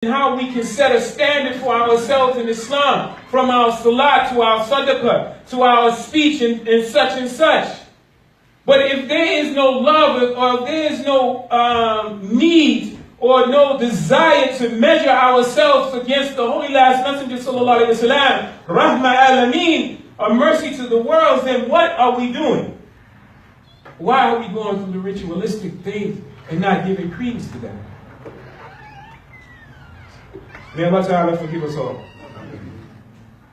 and how we can set a standard for ourselves in Islam, from our salat to our sadaqah, to our speech and such and such. But if there is no love, or there is no need or no desire to measure ourselves against the Holy Last Messenger sallallahu alaihi wasallam, Rahma Alameen, a mercy to the worlds, then what are we doing? Why are we going through the ritualistic things and not giving credence to that? May Allah Ta'ala forgive us all.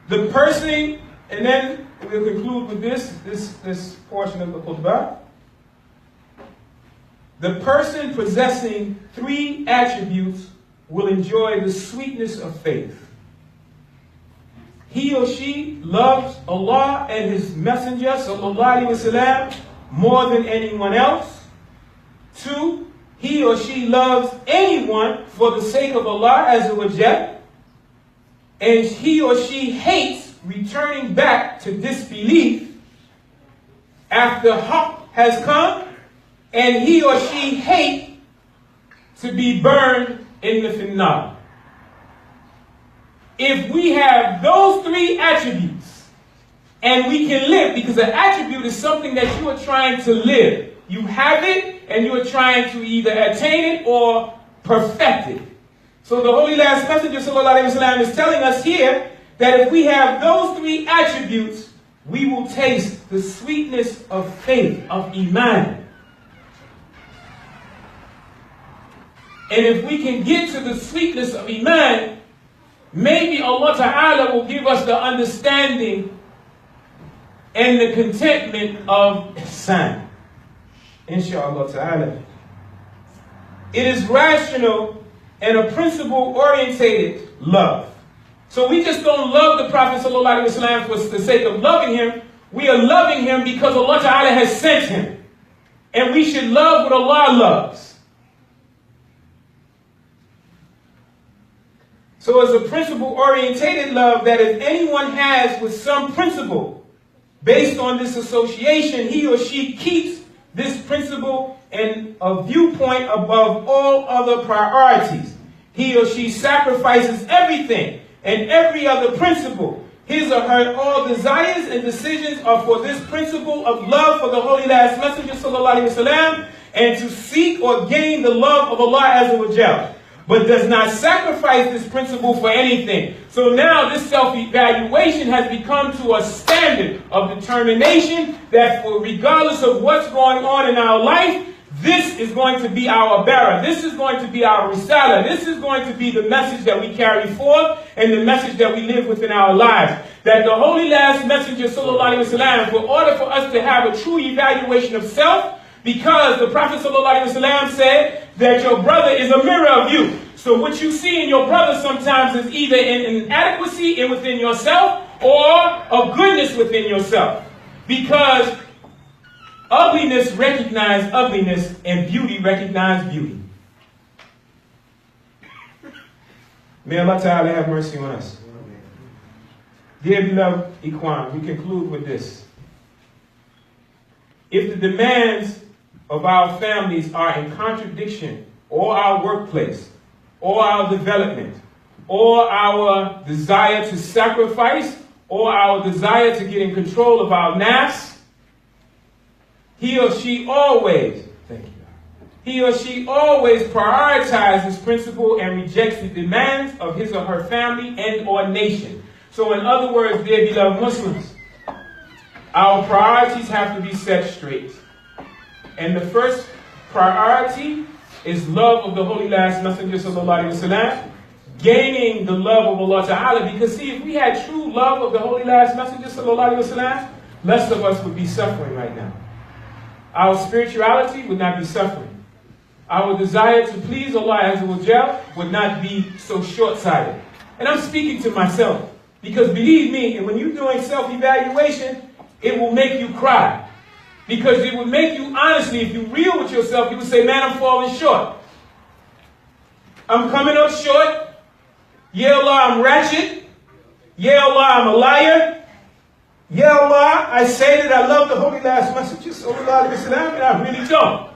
The person, and then we'll conclude with this portion of the khutbah. The person possessing three attributes will enjoy the sweetness of faith. He or she loves Allah and His Messenger sallallahu alaihi wasallam more than anyone else. 2, he or she loves anyone for the sake of Allah Azza wa Jal, and he or she hates returning back to disbelief after haqq has come, and he or she hates to be burned in the finnar. If we have those three attributes, and we can live, because an attribute is something that you are trying to live. You have it, and you are trying to either attain it or perfect it. So the Holy Last Messenger sallallahu alaihi wasallam is telling us here that if we have those three attributes, we will taste the sweetness of faith, of Iman. And if we can get to the sweetness of Iman, maybe Allah Ta'ala will give us the understanding and the contentment of ihsan. Inshallah Ta'ala. It is rational and a principle-orientated love. So we just don't love the Prophet sallallahu alaihi wasallam for the sake of loving him. We are loving him because Allah Ta'ala has sent him. And we should love what Allah loves. So it's a principle-orientated love that if anyone has with some principle, based on this association, he or she keeps this principle and a viewpoint above all other priorities. He or she sacrifices everything and every other principle. His or her all desires and decisions are for this principle of love for the Holy Last Messenger sallallahu alaihi wasallam, and to seek or gain the love of Allah Azza wa Jal, but does not sacrifice this principle for anything. So now this self-evaluation has become to a standard of determination that regardless of what's going on in our life, this is going to be our bearer. This is going to be our risala. This is going to be the message that we carry forth and the message that we live within our lives. That the Holy Last Messenger sallallahu alaihi wasallam, for order for us to have a true evaluation of self, because the Prophet ﷺ said that your brother is a mirror of you. So what you see in your brother sometimes is either an inadequacy within yourself or a goodness within yourself. Because ugliness recognizes ugliness and beauty recognizes beauty. May Allah Ta'ala have mercy on us. Dear beloved Ikhwan, we conclude with this. If the demands of our families are in contradiction, or our workplace, or our development, or our desire to sacrifice, or our desire to get in control of our nafs, he or she always prioritizes this principle and rejects the demands of his or her family and or nation. So in other words, dear beloved Muslims, our priorities have to be set straight. And the first priority is love of the Holy Last Messenger sallallahu alaihi wasallam, gaining the love of Allah Ta'ala. Because see, if we had true love of the Holy Last Messenger sallallahu alaihi wasallam, less of us would be suffering right now. Our spirituality would not be suffering. Our desire to please Allah Azza wa Jal would not be so short-sighted. And I'm speaking to myself, because believe me, when you're doing self-evaluation, it will make you cry. Because it would make you, honestly, if you're real with yourself, you would say, man, I'm falling short. I'm coming up short. Ya Allah, I'm ratchet. Ya Allah, I'm a liar. Ya Allah, I say that I love the Holy Last Messenger sallallahu alaihi wasallam, and I really don't.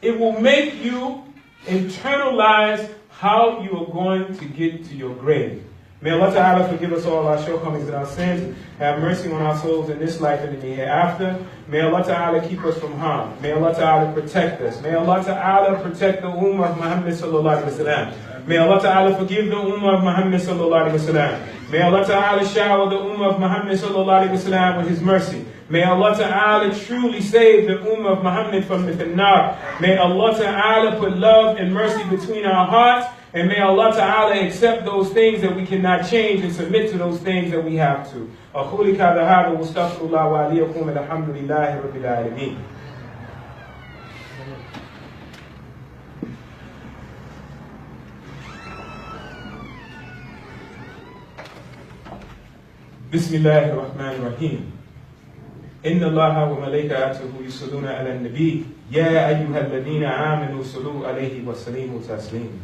It will make you Internalize how you are going to get to your grave. May Allah Ta'ala forgive us all our shortcomings and our sins. Have mercy on our souls in this life and in the hereafter. May Allah Ta'ala keep us from harm. May Allah Ta'ala protect us. May Allah Ta'ala protect the Ummah of Muhammad Sallallahu Alaihi Wasallam. May Allah Ta'ala forgive the Ummah of Muhammad Sallallahu Alaihi Wasallam. May Allah Ta'ala shower the Ummah of Muhammad Sallallahu Alaihi Wasallam with His mercy. May Allah Ta'ala truly save the Ummah of Muhammad from the finnar. May Allah Ta'ala put love and mercy between our hearts. And may Allah Ta'ala accept those things that we cannot change and submit to those things that we have to. أقول هذا واستغفر الله وأليكم الحمد لله رب العالمين. بسم الله الرحمن الرحيم. إن الله وملائكته يصلون على النبي يا أيها الذين آمنوا صلوا عليه وسلموا تسليما.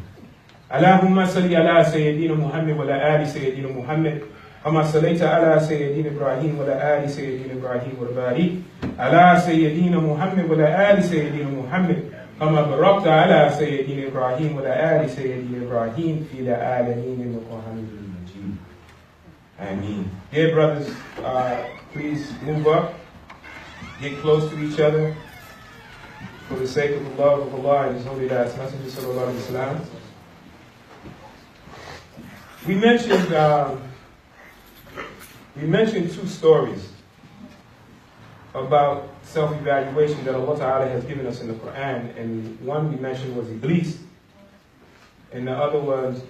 اللهم صل على سيدنا محمد وعلى آل سيدنا محمد كما صليت على سيدنا إبراهيم وعلى آل سيدنا إبراهيم وبارك على سيدنا محمد وعلى آل سيدنا محمد كما باركت على سيدنا إبراهيم وعلى آل سيدنا إبراهيم في العالمين إنك حميد مجيد. Ameen. Dear brothers, please move up, get close to each other for the sake of the love of Allah and His holy last messenger sallallahu alaihi wasallam. We mentioned two stories about self-evaluation that Allah Ta'ala has given us in the Quran, and one we mentioned was Iblis, and the other was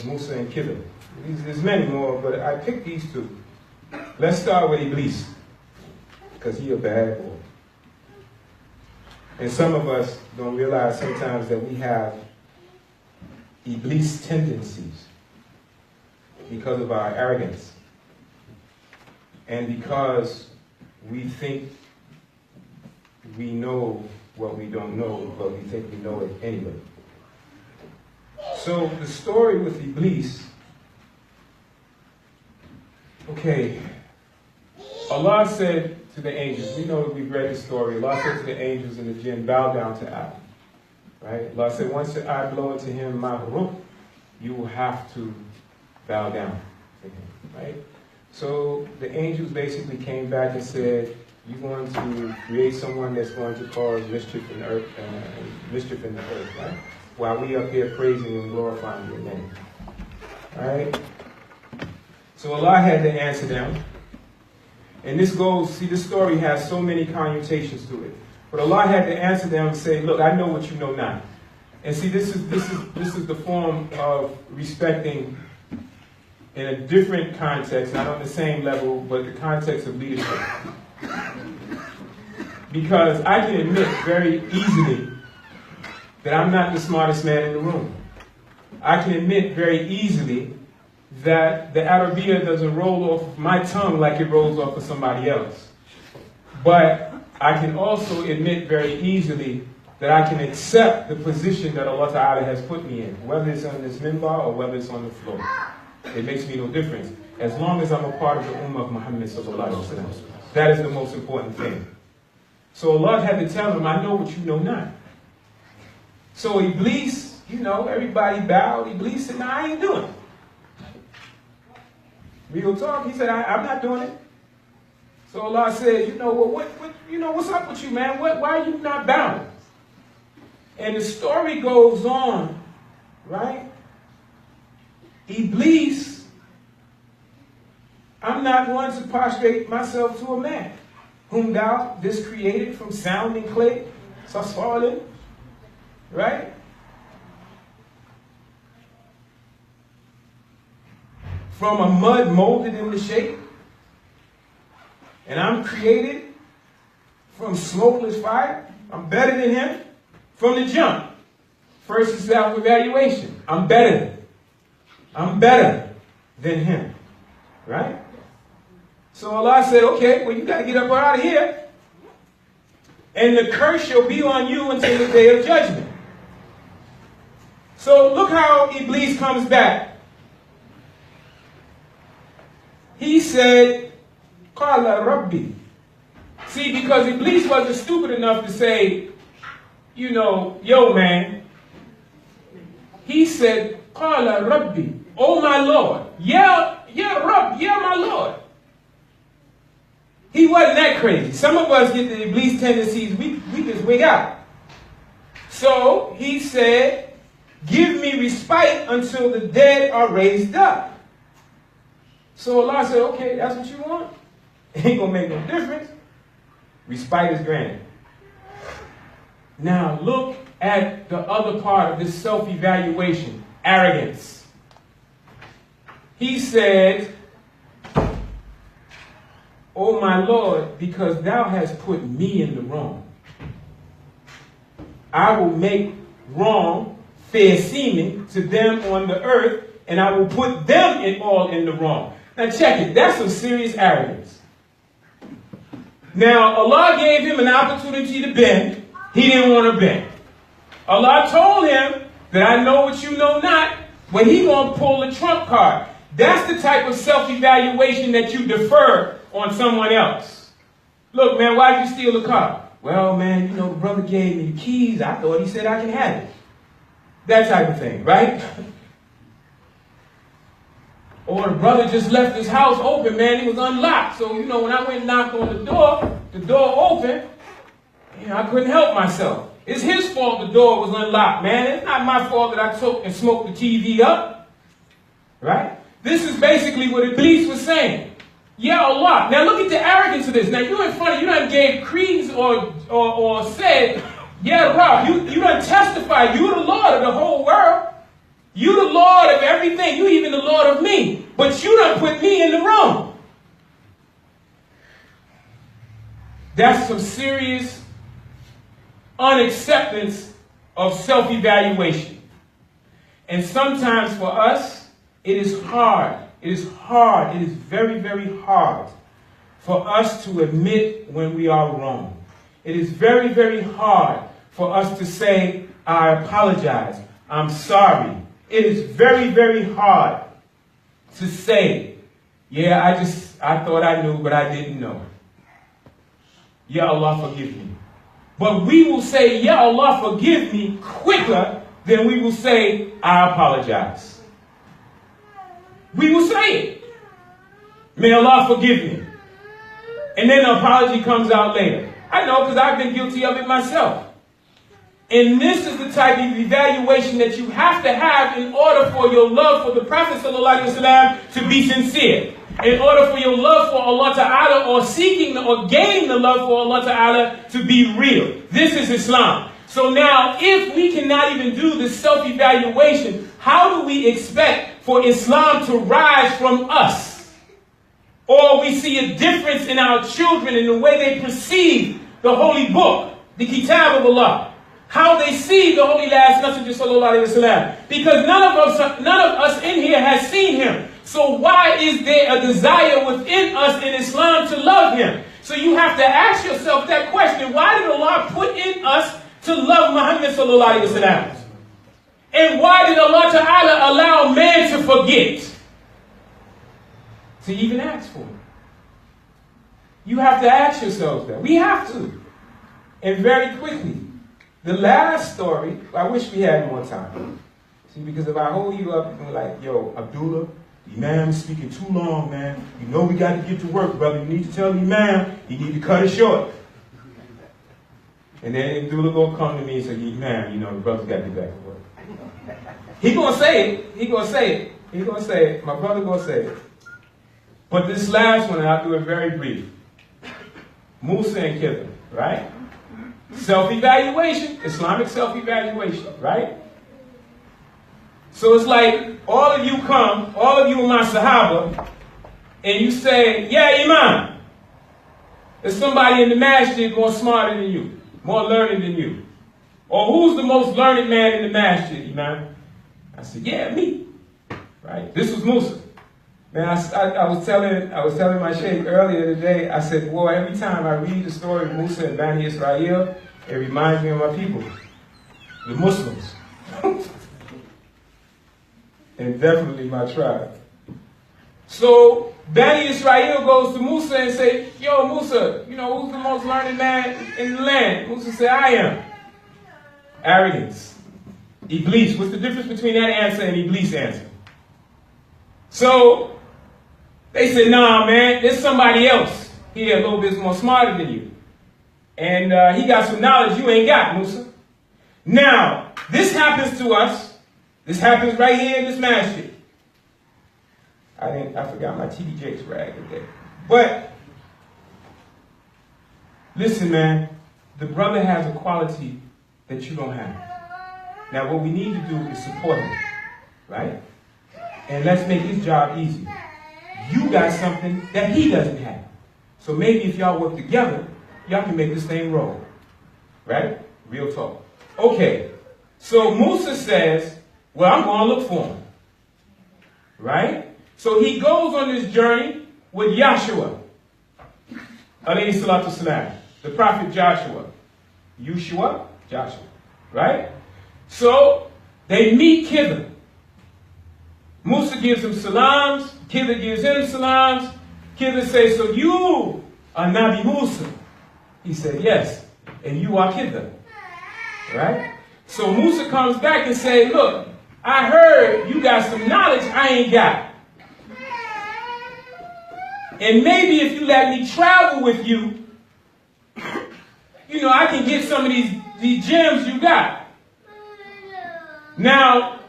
Musa and Khidr. There's many more, but I picked these two. Let's start with Iblis, because he's a bad boy. And some of us don't realize sometimes that we have Iblis tendencies because of our arrogance and because we think we know what we don't know, but we think we know it anyway. So the story with Iblis, okay, Allah said to the angels, we know we've read the story, Allah said to the angels and the jinn, bow down to Adam. Right? Allah said, once I blow into him my ruh, you will have to bow down to him. Right? So the angels basically came back and said, you're going to create someone that's going to cause mischief in the earth, right? While we up here praising and glorifying your name. Alright? So Allah had to answer them. And this goes, see, this story has so many connotations to it. But Allah had to answer them and say, look, I know what you know not. And see, this is the form of respecting in a different context, not on the same level, but the context of leadership. Because I can admit very easily that I'm not the smartest man in the room. I can admit very easily that the Arabiya doesn't roll off my tongue like it rolls off of somebody else. But I can also admit very easily that I can accept the position that Allah Ta'ala has put me in, whether it's on this minbar or whether it's on the floor. It makes me no difference. As long as I'm a part of the Ummah of Muhammad Sallallahu Alaihi Wasallam. That is the most important thing. So Allah had to tell him, I know what you know not. So Iblis, you know, everybody bowed. Iblis said, nah, I ain't doing it. Real talk, he said, I'm not doing it. So Allah said, you know, well, what's up with you, man? Why are you not bowing? And the story goes on, right? Iblis, I'm not one to prostrate myself to a man, whom thou didst created from sound and clay, sasfalin, right? From a mud molded into shape. And I'm created from smokeless fire. I'm better than him from the jump. First is self-evaluation. I'm better than him. Right? So Allah said, okay, well, you got to get up out of here. And the curse shall be on you until the day of judgment. So look how Iblis comes back. He said, Qala Rabbi. See, because Iblis wasn't stupid enough to say, you know, yo man, He said, Qala Rabbi, oh my Lord. Yeah, Rabb, yeah, my Lord. He wasn't that crazy. Some of us get the Iblis tendencies, we just wig out. So he said, give me respite until the dead are raised up. So Allah said, okay, that's what you want? It ain't going to make no difference. Respite is granted. Now look at the other part of this self-evaluation, arrogance. He said, oh my Lord, because thou hast put me in the wrong, I will make wrong fair seeming to them on the earth, and I will put them all in the wrong. Now check it, that's some serious arrogance. Now Allah gave him an opportunity to bend. He didn't want to bend. Allah told him that I know what you know not, but he gonna pull the trump card. That's the type of self-evaluation that you defer on someone else. Look, man, why did you steal the car? Well, man, the brother gave me the keys. I thought he said I can have it. That type of thing, right? Or the brother just left his house open, man. It was unlocked. So, when I went and knocked on the door opened. I couldn't help myself. It's his fault the door was unlocked, man. It's not my fault that I took and smoked the TV up. Right? This is basically what Iblis was saying. Yeah, Allah. Now look at the arrogance of this. Now you in front of, you done gave creeds or said, yeah, Rob, you done testified. You the Lord of the whole world. You the Lord of everything. You even the Lord of me. But you done put me in the wrong. That's some serious unacceptance of self-evaluation. And sometimes for us, it is hard. It is hard. It is very, very hard for us to admit when we are wrong. It is very, very hard for us to say, I apologize. I'm sorry. It is very, very hard to say, yeah, I thought I knew, but I didn't know. Ya Allah, forgive me. But we will say, Ya Allah, forgive me quicker than we will say, I apologize. We will say it. May Allah forgive me. And then the apology comes out later. I know because I've been guilty of it myself. And this is the type of evaluation that you have to have in order for your love for the Prophet ﷺ to be sincere. In order for your love for Allah Ta'ala or seeking or gaining the love for Allah Ta'ala to be real. This is Islam. So now, if we cannot even do this self-evaluation, how do we expect for Islam to rise from us? Or we see a difference in our children in the way they perceive the holy book, the Kitab of Allah. How they see the Holy Last Messenger Sallallahu Alaihi Wasallam. Because none of us in here has seen him. So why is there a desire within us in Islam to love him? So you have to ask yourself that question. Why did Allah put in us to love Muhammad Sallallahu Alaihi Wasallam? And why did Allah Ta'ala allow man to forget to even ask for it? You have to ask yourselves that. We have to. And very quickly. The last story, I wish we had more time. See, because if I hold you up and be like, yo, Abdullah, the Imam is speaking too long, man. You know we got to get to work, brother. You need to tell the Imam, you need to cut it short. And then Abdullah going to come to me and say, Imam, the brother's got to get back to work. He going to say it. He going to say it. He going to say it. My brother going to say it. But this last one, and I'll do it very brief. Musa and Khidr, right? Self-evaluation, Islamic self-evaluation, right? So it's like all of you come, all of you are my Sahaba, and you say, yeah, Imam, there's somebody in the masjid more smarter than you, more learned than you. Or who's the most learned man in the masjid, Imam? I said, yeah, me. Right? This was Musa. Man, I was telling my sheikh earlier today, I said, boy, every time I read the story of Musa and Bani Israel, it reminds me of my people, the Muslims. And definitely my tribe. So Bani Israel goes to Musa and say, yo, Musa, who's the most learned man in the land? Musa said, I am. Arrogance. Iblis. What's the difference between that answer and Iblis' answer? So they said, nah, man, there's somebody else here a little bit more smarter than you. And he got some knowledge you ain't got, Musa. Now, this happens to us. This happens right here in this masjid. I forgot my TD Jakes rag today. But, listen, man, the brother has a quality that you don't have. Now, what we need to do is support him, right? And let's make his job easier. You got something that he doesn't have. So maybe if y'all work together, y'all can make this thing roll. Right? Real talk. Okay. So Musa says, well, I'm going to look for him. Right? So he goes on this journey with Yahshua. Alayhi salatu salam. The prophet Joshua. Joshua? Right? So they meet Khidr. Musa gives him salams. Khidr gives him salams. Khidr says, so you are Nabi Musa? He said, yes. And you are Khidr. Right? So Musa comes back and says, look, I heard you got some knowledge I ain't got. And maybe if you let me travel with you, I can get some of these gems you got. Now,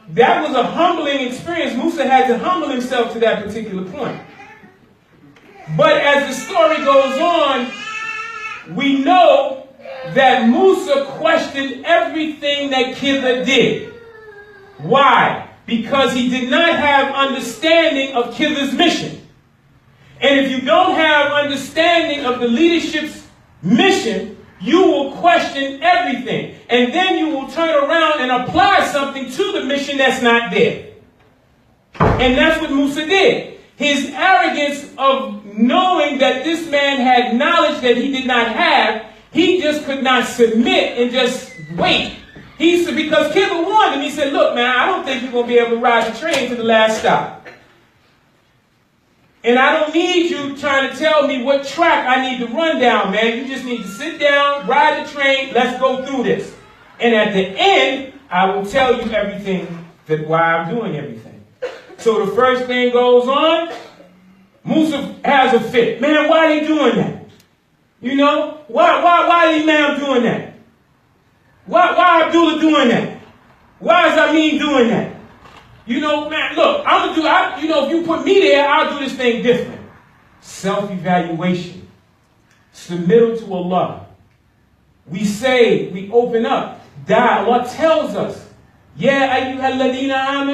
that was a humbling experience. Musa had to humble himself to that particular point. But as the story goes on, we know that Musa questioned everything that Khidr did. Why? Because he did not have understanding of Khidr's mission. And if you don't have understanding of the leadership's mission, you will question everything. And then you will turn around and apply something to the mission that's not there. And that's what Musa did. His arrogance of knowing that this man had knowledge that he did not have, he just could not submit and just wait. He said, because Khidr warned him, he said, look, man, I don't think you're going to be able to ride the train to the last stop. And I don't need you trying to tell me what track I need to run down, man. You just need to sit down, ride the train, let's go through this. And at the end, I will tell you everything, why I'm doing everything. So the first thing goes on, Musa has a fit. Man, why are they doing that? Why is Imam doing that? Why Abdullah doing that? Why is Amin doing that? Man, look, I'm going to do, if you put me there, I'll do this thing different. Self-evaluation. Submittal to Allah. We say, we open up. Allah tells us, Ya ayyuhalladhina amanu.